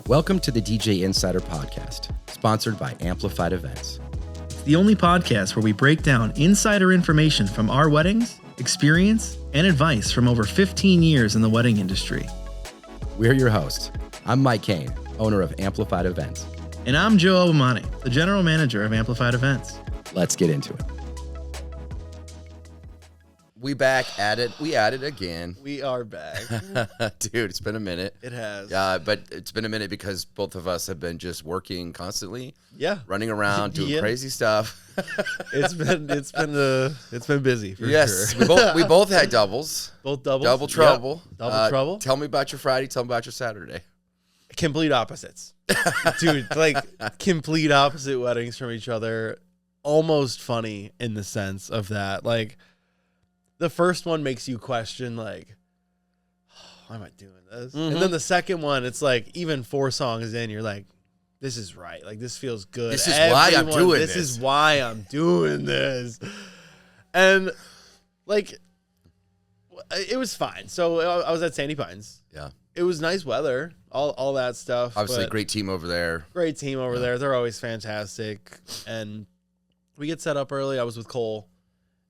Welcome to the DJ Insider Podcast, sponsored by Amplified Events. It's the only podcast where we break down insider information from our weddings, experience, and advice from over 15 years in the wedding industry. We're your hosts. I'm Mike Kane, owner of Amplified Events. And I'm Joe Albomonte, the general manager of Amplified Events. Let's get into it. We back at it. We at it again. We are back. Dude, it's been a minute. It has. But it's been a minute because both of us have been just working constantly. Yeah. Running around, doing crazy stuff. It's been busy for yes, sure. we both had doubles. Both doubles. Double trouble. Yep. Double trouble. Tell me about your Friday. Tell me about your Saturday. Complete opposites. Dude, like complete opposite weddings from each other. Almost funny in the sense of that. Like, the first one makes you question, like, oh, why am I doing this? Mm-hmm. And then the second one, it's like, even 4 songs in, you're like, this is right. Like, this feels good. This is why I'm doing this. This is why I'm doing this. And, like, it was fine. So I was at Sandy Pines. Yeah. It was nice weather, all that stuff. Obviously, great team over there. Great team over there. They're always fantastic. And we get set up early. I was with Cole.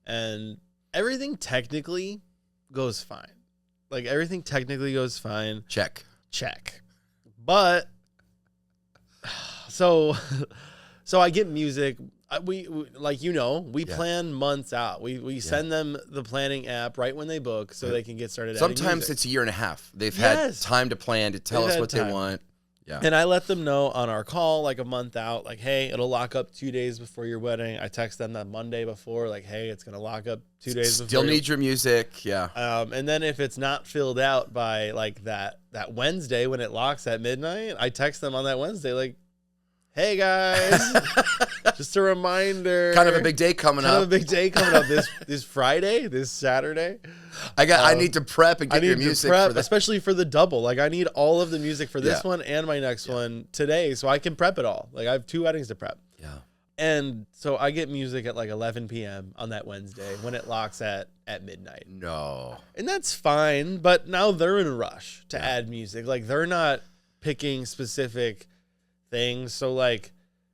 And everything technically goes fine. Like, everything technically goes fine. Check. But so I get music. We like, we plan months out. We send them the planning app right when they book so they can get started. Sometimes it's a year and a half. They've had time to plan, to tell us what they want. Yeah. And I let them know on our call, like a month out, like, hey, it'll lock up 2 days before your wedding. I text them that Monday before, like, hey, it's going to lock up 2 days before. Still need your music. Yeah. And then if it's not filled out by like that Wednesday when it locks at midnight, I text them on that Wednesday, like, hey guys, just a reminder. Kind of a big day coming up. This Friday, this Saturday. I need to prep and get your music for that. Especially for the double. Like, I need all of the music for this one and my next one today, so I can prep it all. Like, I have 2 weddings to prep. Yeah. And so I get music at like 11 p.m. on that Wednesday when it locks at midnight. No. And that's fine, but now they're in a rush to add music. Like, they're not picking specific things. So, like,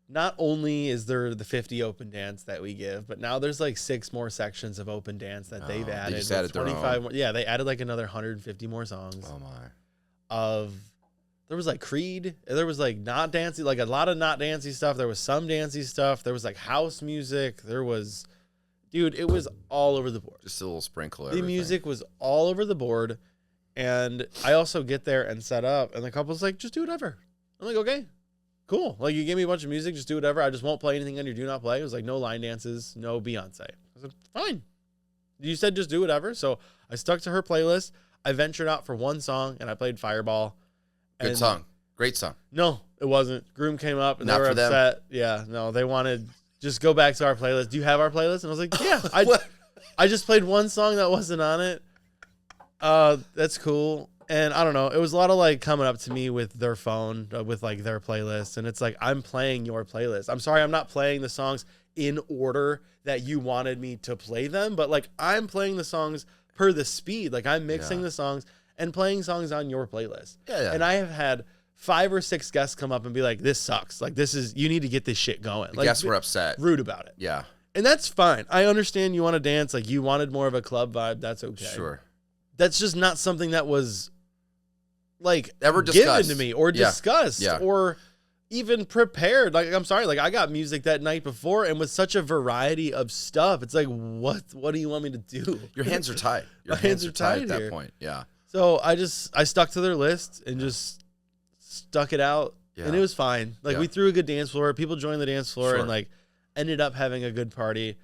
not only is there the 50 open dance that we give, but now there's like 6 more sections of open dance that they've added. They just added 25 more. Yeah, they added like another 150 more songs. Oh my. There was like Creed. There was like not dancey, like a lot of not dancey stuff. There was some dancey stuff. There was like house music. There was, dude, it was all over the board. Just a little sprinkle. The music was all over the board. And I also get there and set up, and the couple's like, just do whatever. I'm like, okay. Cool. Like, you gave me a bunch of music, just do whatever. I just won't play anything on your do not play. It was like no line dances, no Beyonce. I said, fine. You said just do whatever. So I stuck to her playlist. I ventured out for 1 song and I played Fireball. Good song. Great song. No, it wasn't. Groom came up and they were upset. Yeah, no, they wanted just go back to our playlist. Do you have our playlist? And I was like, yeah. I just played 1 song that wasn't on it. That's cool. And I don't know, it was a lot of like coming up to me with their phone, with like their playlist. And it's like, I'm playing your playlist. I'm sorry, I'm not playing the songs in order that you wanted me to play them. But like, I'm playing the songs per the speed. Like, I'm mixing the songs and playing songs on your playlist. Yeah. And I have had 5 or 6 guests come up and be like, this sucks. Like, you need to get this shit going. The guests were upset. Rude about it. Yeah. And that's fine. I understand you want to dance. Like, you wanted more of a club vibe. That's okay. Sure. That's just not something that was like ever given to me or discussed Yeah. or even prepared. Like, I'm sorry, like, I got music that night before and with such a variety of stuff. It's like, what do you want me to do? Your hands are tied. Your hands are tied at that point. Yeah. So I stuck to their list and just stuck it out. Yeah. And it was fine. Like, we threw a good dance floor. People joined the dance floor and like ended up having a good party.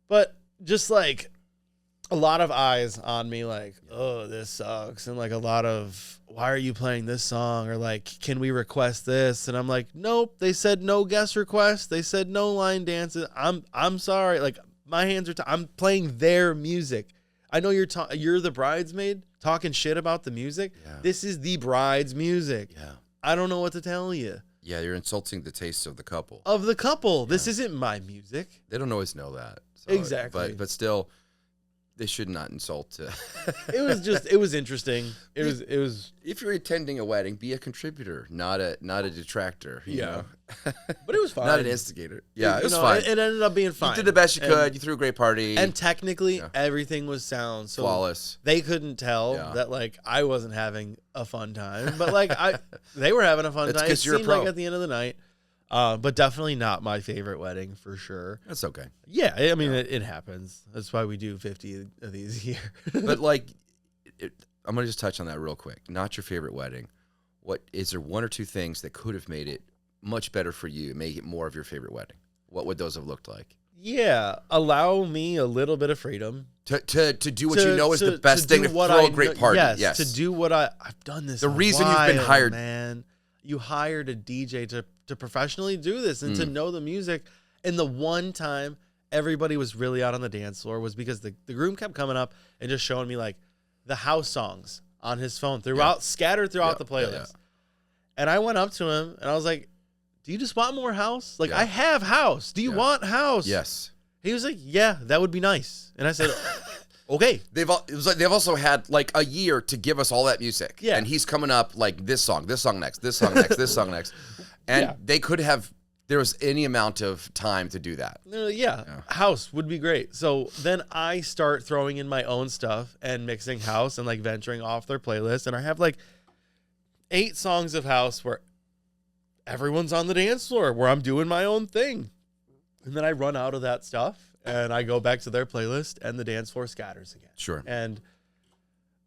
But just like a lot of eyes on me, like, oh, this sucks. And like a lot of, why are you playing this song? Or like, can we request this? And I'm like, nope. They said no guest requests. They said no line dances. I'm sorry. Like, my hands are I'm playing their music. I know you're the bridesmaid talking shit about the music. Yeah. This is the bride's music. Yeah. I don't know what to tell you. Yeah, you're insulting the taste of the couple. Yeah. This isn't my music. They don't always know that. So, exactly. But still, They should not insult. It was interesting. It was. If you're attending a wedding, be a contributor, not a detractor. You know? But it was fine. Not an instigator. Yeah, it was fine. It ended up being fine. You did the best you could. You threw a great party. And technically, everything was sound. So flawless. They couldn't tell that, like, I wasn't having a fun time. But, like, they were having a fun time. It seemed like at the end of the night. But definitely not my favorite wedding, for sure. That's okay. Yeah, I mean, it happens. That's why we do 50 of these a year. But, like, I'm going to just touch on that real quick. Not your favorite wedding. What is there one or two things that could have made it much better for you, make it more of your favorite wedding? What would those have looked like? Yeah, allow me a little bit of freedom to do what you know is the best thing, to throw a great party. Yes, to do what I've done this. The reason you've been hired, man, you hired a DJ to professionally do this and to know the music. And the one time everybody was really out on the dance floor was because the groom kept coming up and just showing me, like, the house songs on his phone scattered throughout the playlist. And I went up to him and I was like, do you just want more house? Like, I have house. Do you want house? Yes. He was like, yeah, that would be nice. And I said, okay. They've also had like a year to give us all that music. Yeah. And he's coming up like this song next, this song next, this song next. And they could have, there was any amount of time to do that. House would be great. So then I start throwing in my own stuff and mixing house and, like, venturing off their playlist. And I have, like, 8 songs of house where everyone's on the dance floor, where I'm doing my own thing. And then I run out of that stuff and I go back to their playlist and the dance floor scatters again. Sure. And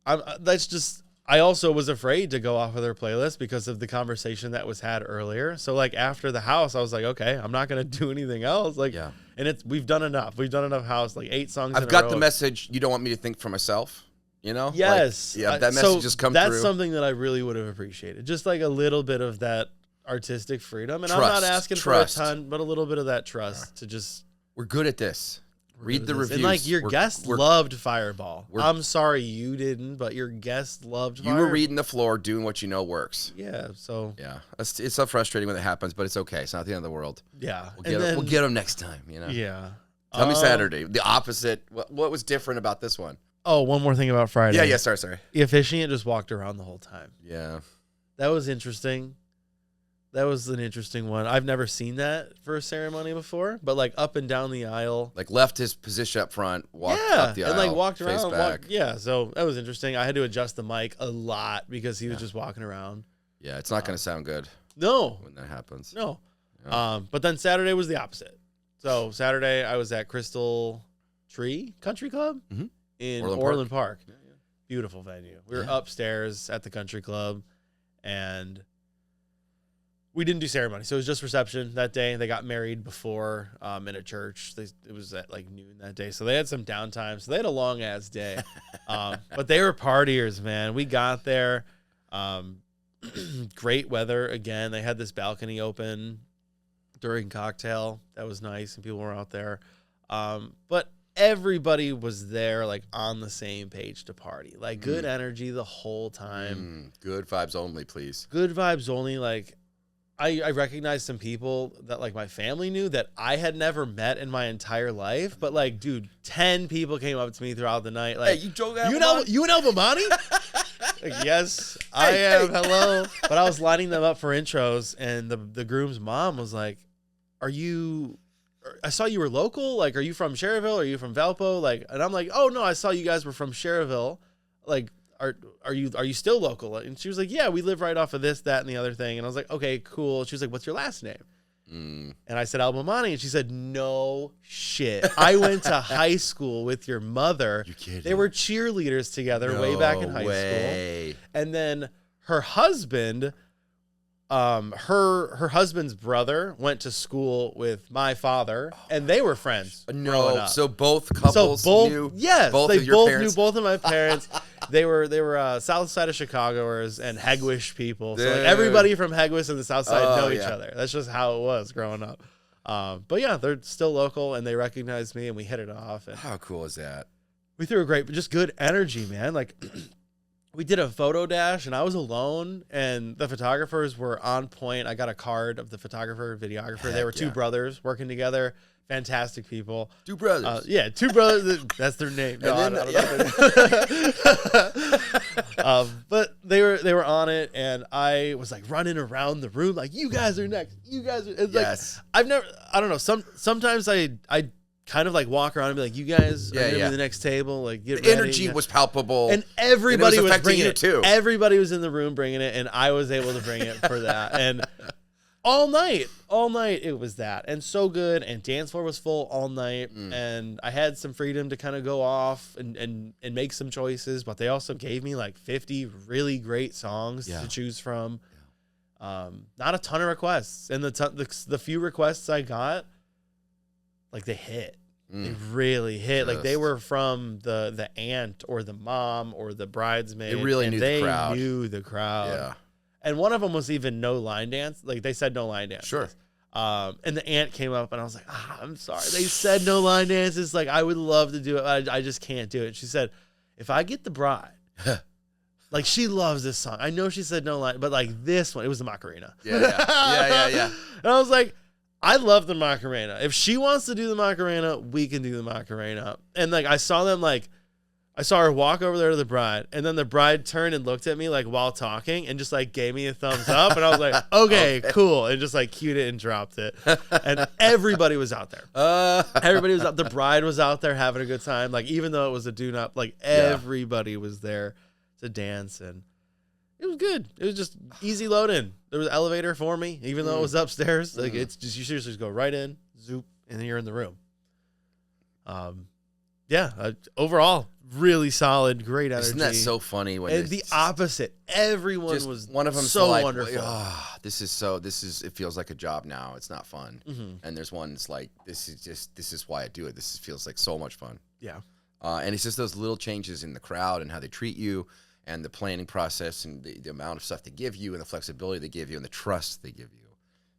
I also was afraid to go off of their playlist because of the conversation that was had earlier. So, like, after the house, I was like, okay, I'm not going to do anything else. Like, and we've done enough. We've done enough house, like 8 songs. I've got the message. You don't want me to think for myself, you know? Yes. Like, that message has come through. That's something that I really would have appreciated. Just like a little bit of that artistic freedom. And I'm not asking for a ton, but a little bit of that trust to just. We're good at this. Read the reviews. And, like, your guest loved Fireball. I'm sorry you didn't, but your guest loved Fireball. You were reading the floor, doing what you know works. Yeah, so. Yeah. It's so frustrating when it happens, but it's okay. It's not the end of the world. Yeah. We'll get them next time, you know? Yeah. Tell me Saturday. The opposite. What was different about this one? Oh, one more thing about Friday. Yeah, sorry. The officiant just walked around the whole time. Yeah. That was interesting. That was an interesting one. I've never seen that for a ceremony before, but, like, up and down the aisle. Like, left his position up front, walked up the aisle. And, like, walked around. So that was interesting. I had to adjust the mic a lot because he was just walking around. Yeah, it's not going to sound good. No. When that happens. No. Yeah. But then Saturday was the opposite. So Saturday I was at Crystal Tree Country Club in Orland Park. Yeah. Beautiful venue. We were upstairs at the country club, and we didn't do ceremony, so it was just reception that day. They got married before in a church. It was at, like, noon that day, so they had some downtime. So they had a long-ass day. But they were partiers, man. We got there. Great weather again. They had this balcony open during cocktail. That was nice, and people were out there. But everybody was there, like, on the same page to party. Like, good energy the whole time. Good vibes only, please. Good vibes only, like... I recognized some people that, like, my family knew that I had never met in my entire life. But, like, dude, 10 people came up to me throughout the night. Like, hey, you and Albomonte? Like, yes, I am. Hello. But I was lining them up for intros, and the groom's mom was like, I saw you were local. Like, are you from Cherryville? Are you from Valpo? Like, and I'm like, oh, no, I saw you guys were from Cherryville. Like, are you still local? And she was like, yeah, we live right off of this, that, and the other thing. And I was like, okay, cool. She was like, what's your last name? And I said Albomonte, and she said, no shit. I went to high school with your mother. You're kidding. They were cheerleaders together way back in high school. And then her husband, her husband's brother went to school with my father, and they were friends. No, so both couples knew. Yes, both they of your both parents? knew both of my parents. They were South Side of Chicagoers and Hegwish people. So, like, everybody from Hegwish and the South Side know each other. That's just how it was growing up. But yeah, they're still local, and they recognized me, and we hit it off. And how cool is that? we threw a just good energy, man. Like, we did a photo dash, and I was alone, and the photographers were on point. I got a card of the photographer, videographer. They were two brothers working together. Fantastic people. Two brothers. Yeah, two brothers. That's their name. No, I don't know. But they were on it, and I was like running around the room like, you guys are next. You guys are. It's Yes. Like, I don't know. Sometimes I kind of like walk around and be like, you guys are gonna be the next table. Like, get the ready. energy was palpable, and everybody and it was was bringing you it too. Everybody was in the room bringing it, and I was able to bring it for that. And all night it was that, and so good. And dance floor was full all night, and I had some freedom to kind of go off and make some choices. But they also gave me like 50 really great songs to choose from. Not a ton of requests, and the few requests I got, like, they hit. They really hit. Like, they were from the aunt or the mom or the bridesmaid. They really knew the crowd. They knew the crowd. Yeah. And one of them was even no line dance. Like, they said no line dance. Sure. And the aunt came up, and I was like, I'm sorry. They said no line dances. Like, I would love to do it. I just can't do it. She said, if I get the bride, like, she loves this song. I know she said no line, but like this one, it was the Macarena. Yeah. And I was like, I love the Macarena. If she wants to do the Macarena, we can do the Macarena. And like, I saw her walk over there to the bride, and then the bride turned and looked at me like while talking and just like gave me a thumbs up. And I was like, okay, cool. And just like cued it and dropped it. And everybody was out there. Everybody was out. The bride was out there having a good time. Like, even though it was a do-not, like, everybody was there to dance, and it was good. It was just easy load in. There was an elevator for me, even though it was upstairs. Like, it's just, you seriously just go right in, zoop, and then you're in the room. Overall, really solid, great energy. Isn't that so funny? When the opposite, everyone was one of them so like, wonderful. This is it feels like a job now. It's not fun. And there's one that's like, this is why I do it. This feels like so much fun. Yeah. And it's just those little changes in the crowd and how they treat you, and the planning process, and the amount of stuff they give you, and the flexibility they give you, and the trust they give you.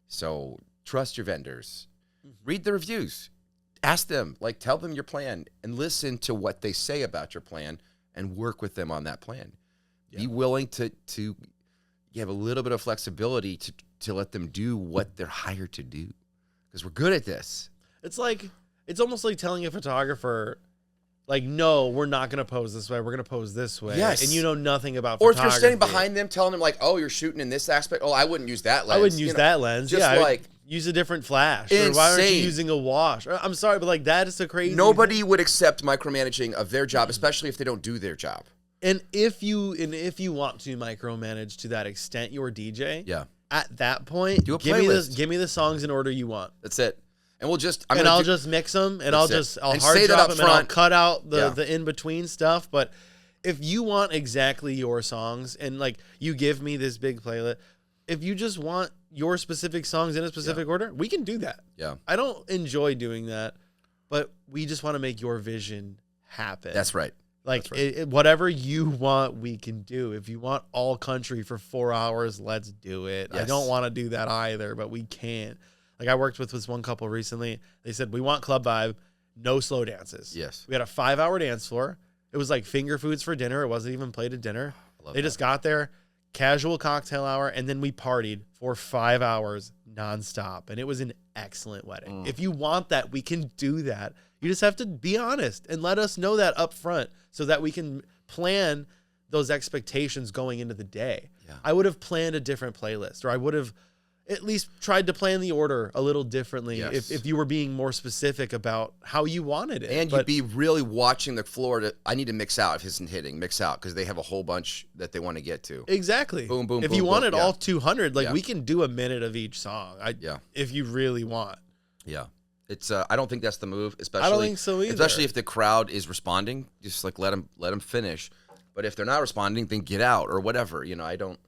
So trust your vendors. Read the reviews. Ask them, like, tell them your plan, and listen to what they say about your plan, and work with them on that plan. Yeah. Be willing to have a little bit of flexibility to let them do what they're hired to do, because we're good at this. It's almost like telling a photographer, like, no, we're not going to pose this way. We're going to pose this way. Yes. And you know nothing about photography. Or photography. if you're standing behind them, telling them, like, oh, you're shooting in this aspect. Oh, I wouldn't use that lens. I wouldn't use that lens. Just like, use a different flash. Or why aren't you using a wash? I'm sorry, but like, that is a crazy Nobody would accept micromanaging of their job, especially if they don't do their job. And if you want to micromanage to that extent, your DJ, at that point, do a playlist. Give me the songs in order you want. That's it. And we'll just, I'll just mix them, and I'll hard drop them, and I'll cut out the in between stuff. But if you want exactly your songs, and like, you give me this big playlist, if you just want your specific songs in a specific order, we can do that. Yeah. I don't enjoy doing that, but we just want to make your vision happen. That's right. Like, whatever you want, we can do. If you want all country for 4 hours, let's do it. Yes. I don't want to do that either, but we can. Like, I worked with this one couple recently. They said, we want club vibe, no slow dances. Yes. We had a 5-hour dance floor. It was like finger foods for dinner. It wasn't even plated dinner. They just got there, casual cocktail hour, and then we partied for 5 hours nonstop. And it was an excellent wedding. If you want that, we can do that. You just have to be honest and let us know that up front so that we can plan those expectations going into the day. Yeah. I would have planned a different playlist, or I would have at least tried to plan the order a little differently if you were being more specific about how you wanted it. And you'd be really watching the floor I need to mix out if it isn't hitting, mix out, because they have a whole bunch that they want to get to. Exactly. Boom, boom, if boom, you wanted boom. all 200, like, we can do a minute of each song. If you really want. Yeah. It's I don't think that's the move, especially. I don't think so either. Especially if the crowd is responding, just like let them finish. But if they're not responding, then get out or whatever. You know, I don't.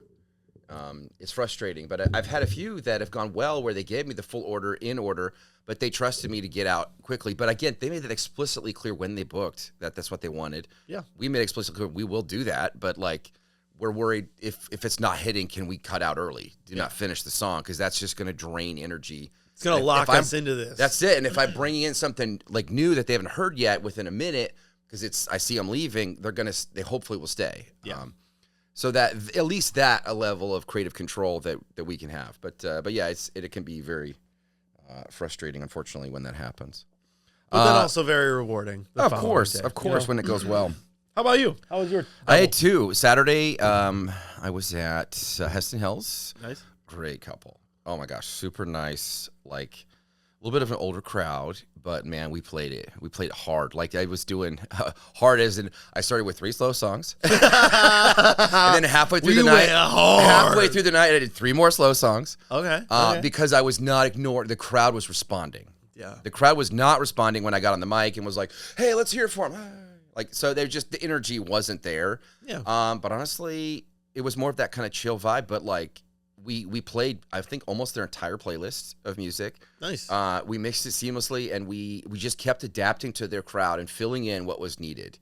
It's frustrating, but I've had a few that have gone well where they gave me the full order in order, but they trusted me to get out quickly. But again, they made it explicitly clear when they booked that that's what they wanted. Yeah, we made explicitly clear we will do that, but like, we're worried if it's not hitting, can we cut out early? Do not finish the song, because that's just going to drain energy. It's going to lock us into this. That's it. And if I bring in something like new that they haven't heard yet within a minute, because I see them leaving, they hopefully will stay. Yeah. So that at least that a level of creative control that we can have. But yeah, it can be very frustrating, unfortunately, when that happens. But then also very rewarding. Of course, when it goes well. How about you? How was your double? I had two. Saturday, I was at Heston Hills. Nice. Great couple. Oh, my gosh. Super nice. Like, a little bit of an older crowd, but, man, we played it. We played hard. Like, I was doing hard as in I started with 3 slow songs. And then halfway through the night, I did 3 more slow songs. Okay. Because I was not ignored. The crowd was responding. Yeah. The crowd was not responding when I got on the mic and was like, hey, let's hear it for him. Like, so they just, the energy wasn't there. Yeah. But honestly, it was more of that kind of chill vibe. But like, we played, I think, almost their entire playlist of music. Nice. We mixed it seamlessly, and we just kept adapting to their crowd and filling in what was needed.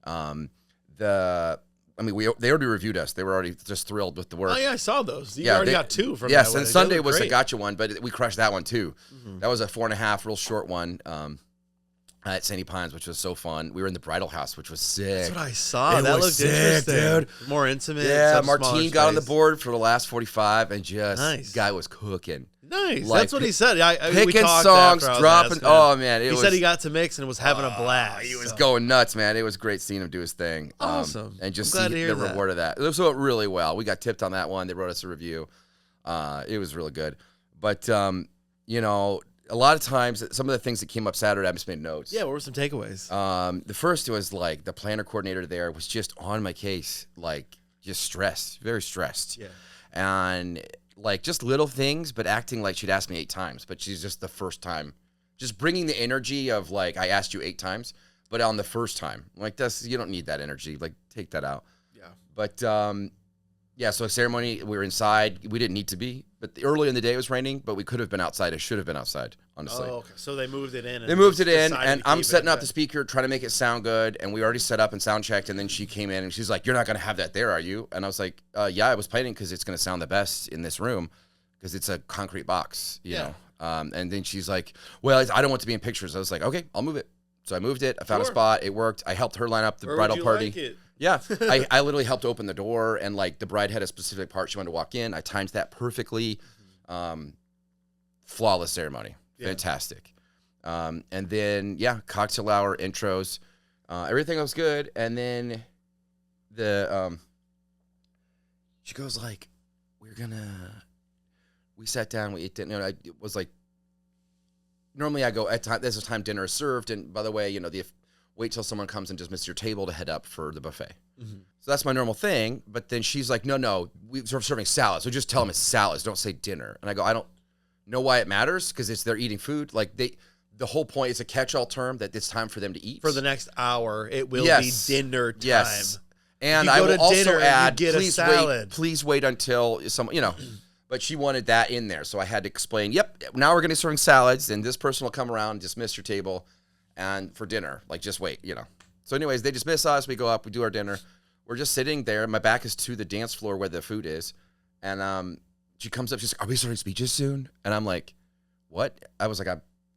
They already reviewed us. They were already just thrilled with the work. Oh yeah, I saw those. You already got 2 from yes, that. And Sunday was a gotcha one, but we crushed that one too. Mm-hmm. That was a 4.5, real short one. At Sandy Pines, which was so fun. We were in the bridal house, which was sick. That's what I saw. It that was looked sick, interesting, dude. More intimate. Yeah, Martine got on the board for the last 45, and just nice. Guy was cooking. Nice. Like, that's what he said. Picking songs, dropping. Oh man, he said he got to mix and was having a blast. He was going nuts, man. It was great seeing him do his thing. Awesome. And just see the reward of that. It went really well. We got tipped on that one. They wrote us a review. It was really good. But you know, a lot of times, some of the things that came up Saturday, I just made notes. Yeah, what were some takeaways? The first was like the planner coordinator there was just on my case, like just stressed, very stressed. Yeah. And like just little things, but acting like she'd asked me 8 times, but she's just the first time, just bringing the energy of like, I asked you 8 times, but on the first time, like this, you don't need that energy. Like take that out. Yeah. But yeah, so ceremony, we were inside. We didn't need to be, but early in the day it was raining, but we could have been outside. It should have been outside, honestly. Oh, okay. So they moved it in. They moved it in, and I'm setting up the speaker, trying to make it sound good, and we already set up and sound checked, and then she came in, and she's like, you're not going to have that there, are you? And I was like, yeah, I was planning because it's going to sound the best in this room because it's a concrete box, you know? And then she's like, well, I don't want to be in pictures. I was like, okay, I'll move it. So I moved it. I found a spot. It worked. I helped her line up the bridal party. Like it? Yeah, I literally helped open the door, and like the bride had a specific part she wanted to walk in. I timed that perfectly. Flawless ceremony, fantastic. And then cocktail hour, intros, everything was good. And then she goes like, we sat down, we ate dinner. It was like, normally I go at time. There's a time dinner is served, and by the way, you know wait till someone comes and just misses your table to head up for the buffet. Mm-hmm. So that's my normal thing. But then she's like, no, we're serving salads. So just tell them it's salads. Don't say dinner. And I go, I don't know why it matters because they're eating food. Like the whole point is a catch-all term that it's time for them to eat. For the next hour, it will be dinner time. Yes. And I will also add, please wait until someone, but she wanted that in there. So I had to explain, now we're going to be serving salads, and this person will come around and dismiss your table. And for dinner, like just wait, So anyways, they dismiss us. We go up, we do our dinner. We're just sitting there. My back is to the dance floor where the food is. And she comes up, she's like, are we starting speeches soon? And I'm like, what? I was like,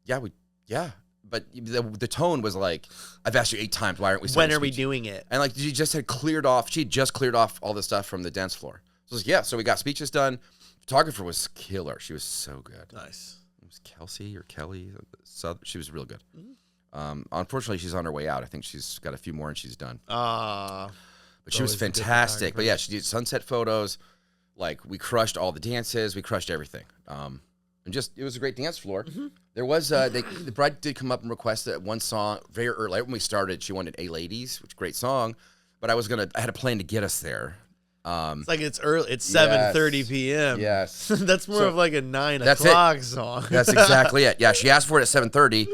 yeah. But the tone was like, I've asked you 8 times, why aren't we starting When are we speeches? doing it? And like, she just cleared off all the stuff from the dance floor. So I was like, so we got speeches done. Photographer was killer. She was so good. Nice. It was Kelsey or Kelly. She was real good. Mm-hmm. Unfortunately, she's on her way out. I think she's got a few more and she's done. But she was fantastic. But yeah, she did sunset photos. Like we crushed all the dances. We crushed everything. And just it was a great dance floor. Mm-hmm. There was the bride did come up and request that one song very early. Right when we started, she wanted "A Ladies," which is a great song. But I had a plan to get us there. It's like it's early. It's 7:30 p.m. Yes, that's more of like a 9 o'clock song. That's exactly it. Yeah, she asked for it at 7:30.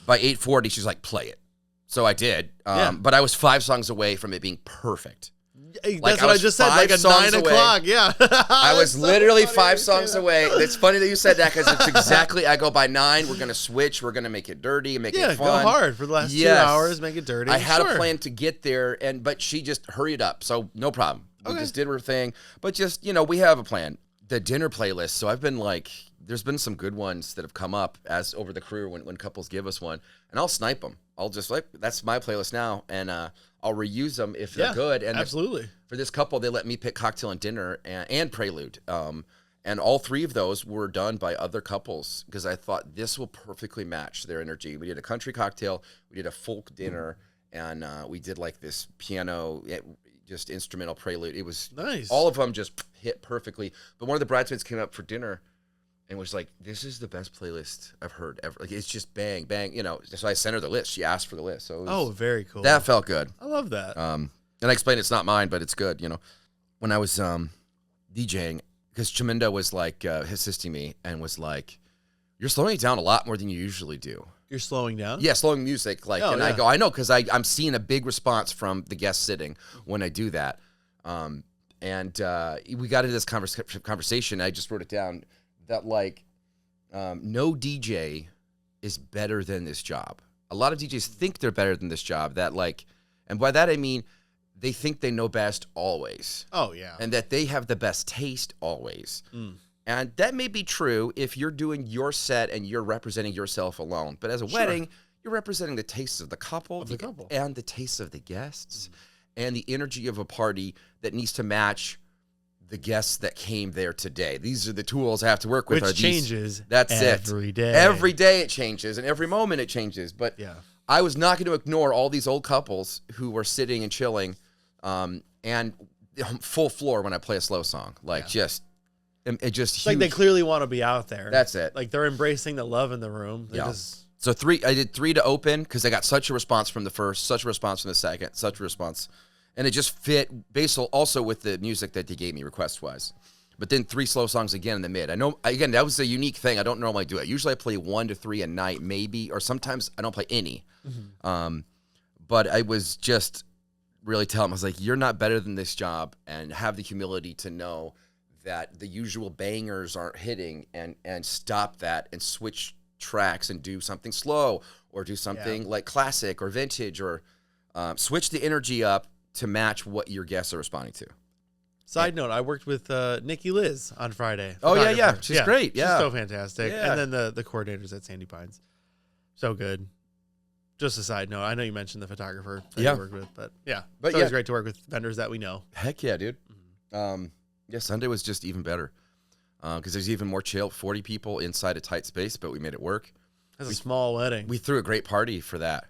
By 8:40, she's like, play it. So I did. But I was 5 songs away from it being perfect. That's what I just said, like a 9 o'clock. Yeah. I was literally 5 songs away. It's funny that you said that because it's exactly, I go by 9, we're going to switch, we're going to make it dirty, make it fun. Go hard for the last 2 hours, make it dirty. I had a plan to get there, but she just hurried up. So no problem. We just did her thing. But just, we have a plan. The dinner playlist. So I've been there's been some good ones that have come up as over the career when couples give us one, and I'll snipe them. I'll just like, that's my playlist now, and I'll reuse them if they're good. And absolutely. For this couple, they let me pick cocktail and dinner and prelude. And all 3 of those were done by other couples because I thought this will perfectly match their energy. We did a country cocktail, we did a folk dinner, and we did like this piano, just instrumental prelude. It was nice. All of them just hit perfectly. But one of the bridesmaids came up for dinner and was like, "This is the best playlist I've heard ever. Like, it's just bang, bang." So I sent her the list. She asked for the list. So it was, very cool. That felt good. I love that. And I explained it's not mine, but it's good. When I was DJing, because Chaminda was like assisting me and was like, "You're slowing it down a lot more than you usually do." You're slowing down? Yeah, slowing music. Like, I go, I know, because I'm seeing a big response from the guests sitting when I do that. And we got into this conversation. I just wrote it down that like no DJ is better than this job. A lot of DJs think they're better than this job. That like, and by that I mean they think they know best always. Oh yeah, and that they have the best taste always. And that may be true if you're doing your set and you're representing yourself alone. But as a wedding, you're representing the tastes of the couple, and the tastes of the guests, and the energy of a party that needs to match the guests that came there today. These are the tools I have to work with. Which changes every day. Every day it changes, and every moment it changes. But I was not going to ignore all these old couples who were sitting and chilling, and full floor when I play a slow song. Like it just it's like they clearly want to be out there. That's it. Like they're embracing the love in the room. So I did 3 to open because I got such a response from the first, such a response from the second, such a response. And it just fit based also with the music that they gave me request-wise. But then 3 slow songs again in the mid. I know, again, that was a unique thing. I don't normally do it. Usually I play 1 to 3 a night, maybe, or sometimes I don't play any. But I was just really telling them, I was like, you're not better than this job, and have the humility to know that the usual bangers aren't hitting, and stop that and switch tracks and do something slow or do something like classic or vintage, or switch the energy up to match what your guests are responding to. Side note, I worked with Nikki Liz on Friday. Oh, yeah. She's great. Yeah. She's so fantastic. Yeah. And then the coordinators at Sandy Pines. So good. Just a side note, I know you mentioned the photographer that you worked with, but it's always great to work with vendors that we know. Heck yeah, dude. Sunday was just even better because there's even more chill, 40 people inside a tight space, but we made it work. That's a small wedding. We threw a great party for that.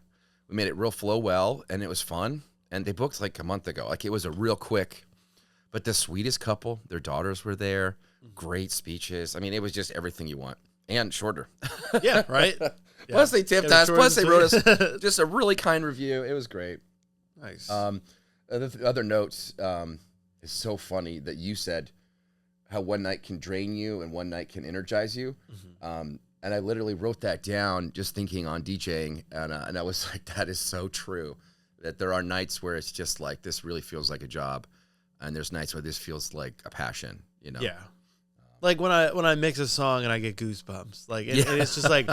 We made it real flow well, and it was fun. And they booked like a month ago. Like, it was a real quick, but the sweetest couple, their daughters were there, great speeches. I mean, it was just everything you want, and shorter. Yeah, right? Plus they tipped us. Plus they wrote us just a really kind review. It was great. Nice. Other notes, it's so funny that you said how one night can drain you and one night can energize you. And I literally wrote that down just thinking on DJing, and I was like, that is so true. That there are nights where it's just like, this really feels like a job, and there's nights where this feels like a passion, Yeah. Like when I mix a song and I get goosebumps, like, and it's just like,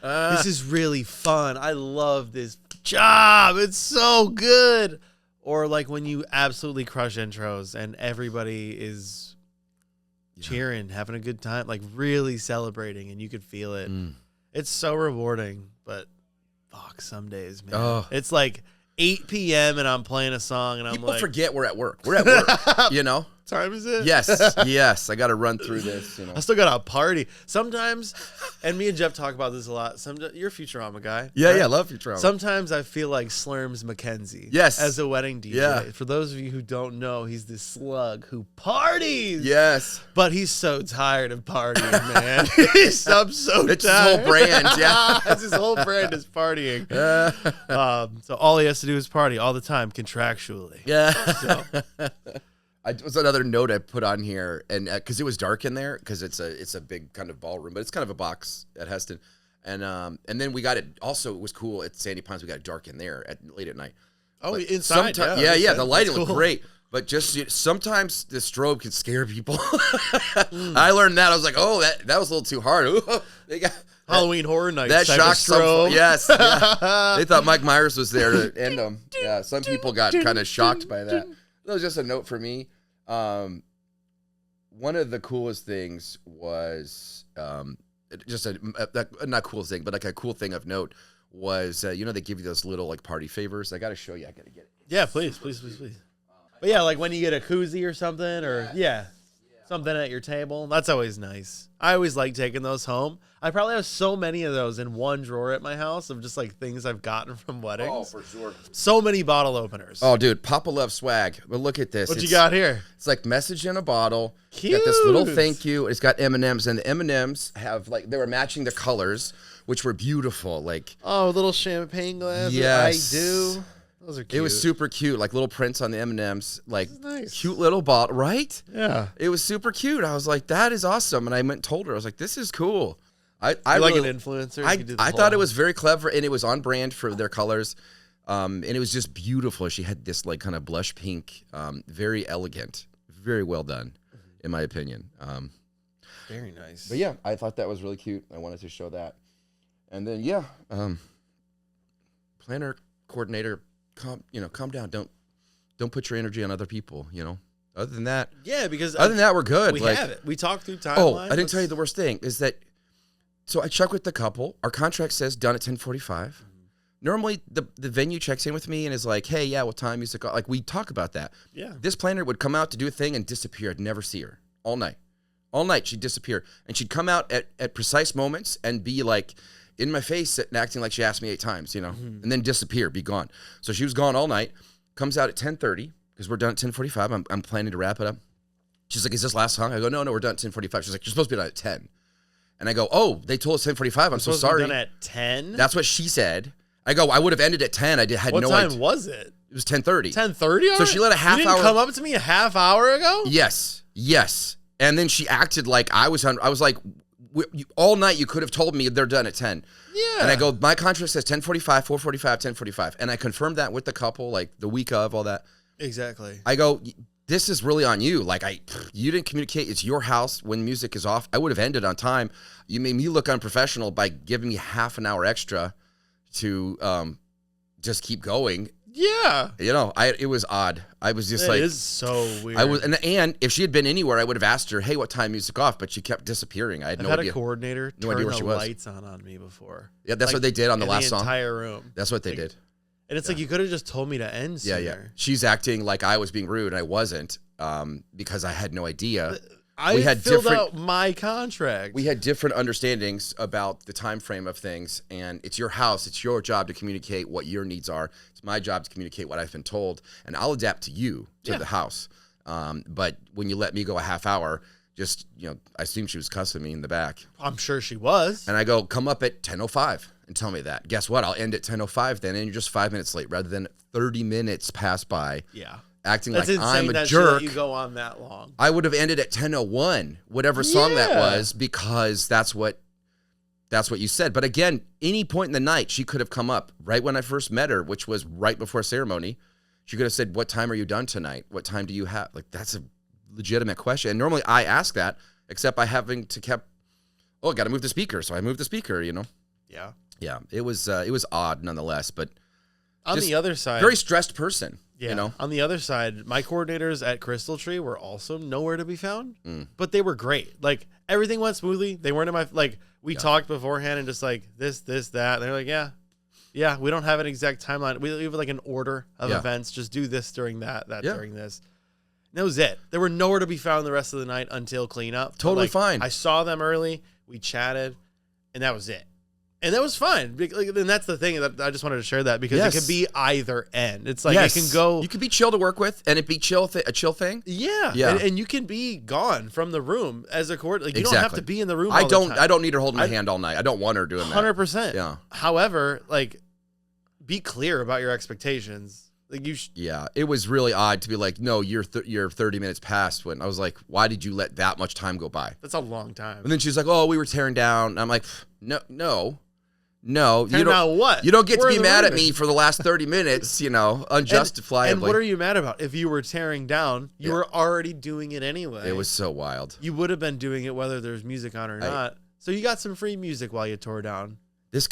this is really fun. I love this job. It's so good. Or like when you absolutely crush intros and everybody is cheering, having a good time, like really celebrating, and you could feel it. It's so rewarding. But fuck, some days, man, it's like 8 p.m. and I'm playing a song and I'm people like, forget we're at work. We're at work, you know? Time is it? Yes. I got to run through this. You know? I still got a party sometimes, and me and Jeff talk about this a lot. Sometimes you're a Futurama guy. Yeah, right? yeah, I love Futurama. Sometimes I feel like Slurms McKenzie. Yes, as a wedding DJ. Yeah. For those of you who don't know, he's this slug who parties. Yes, but he's so tired of partying, man. He's so tired. It's his whole brand. Yeah, it's his whole brand is partying. So all he has to do is party all the time, contractually. Yeah. So. It was another note I put on here, and because it was dark in there, because it's a big kind of ballroom, but it's kind of a box at Heston, and then we got it. Also, it was cool at Sandy Pines. We got it dark in there late at night. Oh, but inside, yeah. The lighting looked great, but just sometimes the strobe can scare people. I learned that. I was like, oh, that was a little too hard. They got Halloween Horror Nights. That shocked some. Yes, they thought Mike Myers was there to end them. Yeah, some people got kind of shocked by that. That was just a note for me. One of the coolest things was just not coolest thing, but like a cool thing of note was, they give you those little like party favors. I got to show you. I got to get it. Yeah, please. But yeah, like when you get a koozie or something, or something at your table. That's always nice. I always like taking those home. I probably have so many of those in one drawer at my house of just like things I've gotten from weddings. Oh, for sure. So many bottle openers. Oh, dude, Papa loves swag. But look at this. What you got here? It's like message in a bottle. Cute. Got this little thank you. It's got M&Ms, and the M&Ms have like they were matching the colors, which were beautiful. Like little champagne glass. Yes. I do. Those are cute. It was super cute, like little prints on the M&Ms, like nice. Cute little bottle, right? Yeah. It was super cute. I was like, that is awesome. And I went and told her, I was like, this is cool. I like really, an influencer. I thought it was very clever, and it was on brand for their colors. And it was just beautiful. She had this like kind of blush pink, very elegant, very well done, in my opinion. Very nice. But yeah, I thought that was really cute. I wanted to show that. And then planner, coordinator, calm down. Don't put your energy on other people, Other than that, because we're good. We have it. We talked through timeline. Oh, I didn't tell you the worst thing is that. So I checked with the couple. Our contract says done at 10:45. Normally, the venue checks in with me and is like, "Hey, yeah, what time music?" Like we talk about that. Yeah. This planner would come out to do a thing and disappear. I'd never see her all night. All night she'd disappear, and she'd come out at precise moments and be like in my face and acting like she asked me 8 times, and then disappear, be gone. So she was gone all night. Comes out at 10:30 because we're done at 10:45. I'm planning to wrap it up. She's like, "Is this last song?" I go, "No, we're done at 10:45." She's like, "You're supposed to be done at 10." And I go, "Oh, they told us 10:45. I'm so sorry." Done at 10. That's what she said. I go, "I would have ended at 10. I had no idea." What time was it? It was 10:30. 10:30. So she let a half you didn't hour. come up to me a half hour ago. Yes. And then she acted like I was like, all night you could have told me they're done at 10. Yeah. And I go, my contract says 10:45, 4:45, 10:45. And I confirmed that with the couple, like the week of, all that. Exactly. I go, this is really on you. Like you didn't communicate. It's your house when music is off. I would have ended on time. You made me look unprofessional by giving me half an hour extra to just keep going. Yeah. It was odd. I was just like, it is so weird. And if she had been anywhere, I would have asked her, "Hey, what time music off?" But she kept disappearing. I had no idea. A coordinator no idea where she turn was. the lights on me before. Yeah, that's what they did on the last song. The entire room. That's what they did. And it's like you could have just told me to end sooner. Yeah. She's acting like I was being rude, and I wasn't, because I had no idea. I had filled out my contract. We had different understandings about the time frame of things, and it's your house. It's your job to communicate what your needs are. It's my job to communicate what I've been told, and I'll adapt to you, to the house. But when you let me go a half hour, just, I assume she was cussing me in the back. I'm sure she was. And I go, come up at 10:05 and tell me that. Guess what? I'll end at 10:05 then, and you're just 5 minutes late rather than 30 minutes pass by. Yeah. Acting That's like I'm a insane jerk. That you go on that long. I would have ended at 10:01, whatever song that was, because that's what you said. But again, any point in the night, she could have come up right when I first met her, which was right before ceremony. She could have said, "What time are you done tonight? What time do you have?" Like, that's a legitimate question. And normally I ask that, except by having to I got to move the speaker. So I moved the speaker, Yeah. Yeah. It was odd nonetheless, but on the other side, very stressed person. Yeah. On the other side, my coordinators at Crystal Tree were also nowhere to be found, but they were great. Like, everything went smoothly. They weren't in my, we talked beforehand and just like this, that. And they're like, yeah, we don't have an exact timeline. We have like an order of events. Just do this during that during this. And that was it. They were nowhere to be found the rest of the night until cleanup. Totally fine. I saw them early. We chatted, and that was it. And that was fine. And that's the thing that I just wanted to share that because it could be either end. It's like it can go. You could be chill to work with, and it be a chill thing. Yeah. And you can be gone from the room as a court. Like, you don't have to be in the room. I don't need her holding my hand all night. I don't want her doing that. 100%. Yeah. However, be clear about your expectations. Like it was really odd to be like, no, you're 30 minutes past. When I was like, why did you let that much time go by? That's a long time. And then she's like, oh, we were tearing down. And I'm like, no. You don't what? You don't get to be mad at me for the last 30 minutes, unjustifiably. And what are you mad about? If you were tearing down, you were already doing it anyway. It was so wild. You would have been doing it whether there's music on or not. So you got some free music while you tore down. This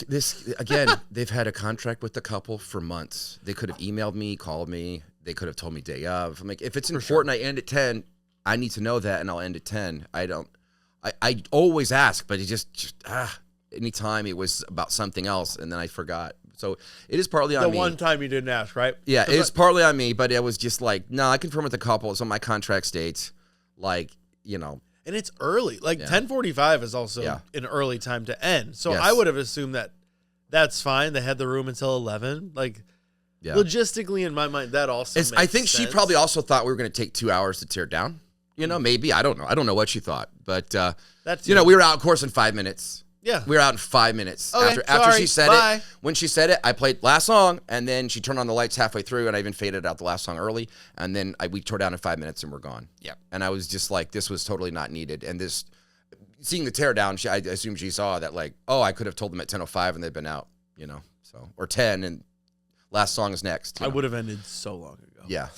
again, they've had a contract with the couple for months. They could have emailed me, called me. They could have told me day of. I'm like, if it's important, I end at 10. I need to know that, and I'll end at 10. I always ask, but it just anytime it was about something else, and then I forgot. So it is partly on me. The one time you didn't ask, right? Yeah, it is partly on me, but it was just like, no, I confirm with the couple. It's on my contract states, like, you know. And it's early. Like 10:45 is also an early time to end. So I would have assumed that that's fine. They had the room until 11. Like, logistically, in my mind, that also makes I think sense. she probably also thought we were going to take 2 hours to tear it down. You know, maybe. I don't know. I don't know what she thought. But, that's you know, we were out, of course, in 5 minutes. Yeah. We were out in 5 minutes. Okay, after she said bye. it. When she said it, I played last song, and then she turned on the lights halfway through, and I even faded out the last song early. And then we tore down in 5 minutes, and we're gone. Yeah. And I was just like, this was totally not needed. And this, seeing the tear down, I assume she saw that, like, oh, I could have told them at 10:05, and they'd been out, you know. So, or 10, and last song is next. I would have ended so long ago. Yeah.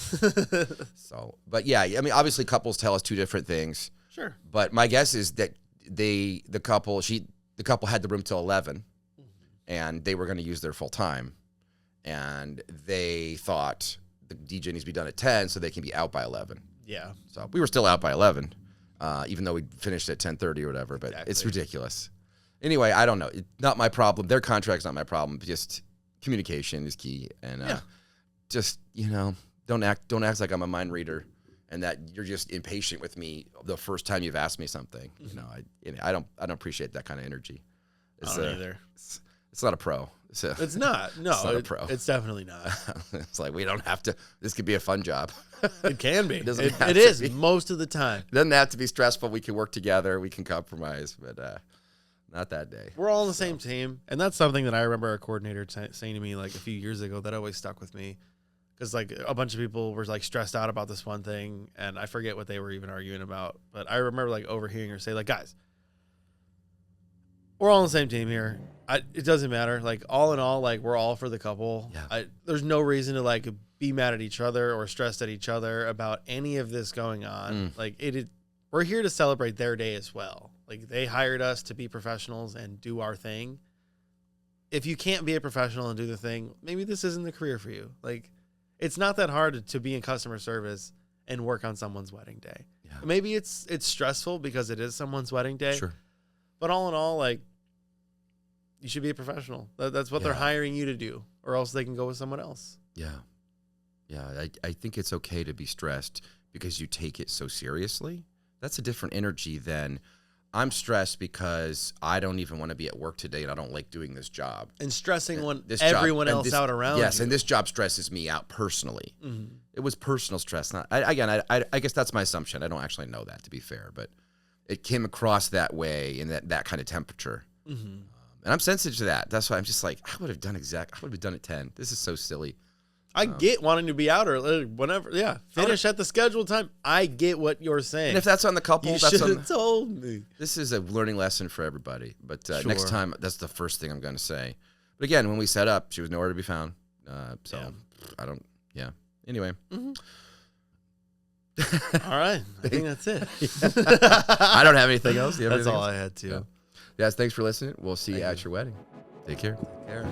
So, but yeah, I mean, obviously couples tell us two different things. Sure. But my guess is that the couple had the room till 11, and they were going to use their full time, and they thought the DJ needs to be done at 10 so they can be out by 11. Yeah. So we were still out by 11, even though we finished at 10:30 or whatever. But exactly. It's ridiculous. Anyway, I don't know. It's not my problem. Their contract's not my problem. Just communication is key, and just, you know, don't act like I'm a mind reader and that you're just impatient with me the first time you've asked me something. You know, I don't appreciate that kind of energy. I don't either. It's not a pro. It's not. No, it's not a pro. It's definitely not. It's like, we don't have to. This could be a fun job. It can be. It is most of the time. It doesn't have to be stressful. We can work together. We can compromise, but not that day. We're all on the same team, and that's something that I remember our coordinator saying to me like a few years ago that always stuck with me, because like a bunch of people were like stressed out about this one thing, and I forget what they were even arguing about, but I remember like overhearing her say like, guys, we're all on the same team here. It doesn't matter. Like, all in all, like, we're all for the couple. Yeah. There's no reason to like be mad at each other or stressed at each other about any of this going on. Like, we're here to celebrate their day as well. Like, they hired us to be professionals and do our thing. If you can't be a professional and do the thing, maybe this isn't the career for you. Like, it's not that hard to be in customer service and work on someone's wedding day. Yeah. Maybe it's stressful because it is someone's wedding day. Sure. But all in all, like, you should be a professional. That's what they're hiring you to do, or else they can go with someone else. Yeah. Yeah, I think it's okay to be stressed because you take it so seriously. That's a different energy than I'm stressed because I don't even want to be at work today and I don't like doing this job. And stressing everyone else out around you. Yes, and this job stresses me out personally. Mm-hmm. It was personal stress. I guess that's my assumption. I don't actually know that, to be fair, but it came across that way in that kind of temperature. Mm-hmm. And I'm sensitive to that. That's why I'm just like, I would have done at 10. This is so silly. I get wanting to be out or whenever. Yeah. Finish at the scheduled time. I get what you're saying. And if that's on the couple, you should have told me. This is a learning lesson for everybody. But next time, that's the first thing I'm going to say. But again, when we set up, she was nowhere to be found. Anyway. Mm-hmm. All right. I think that's it. I don't have anything else. That's all I had, too. Yeah. Yes, thanks for listening. We'll see you at your wedding. Take care. Take care.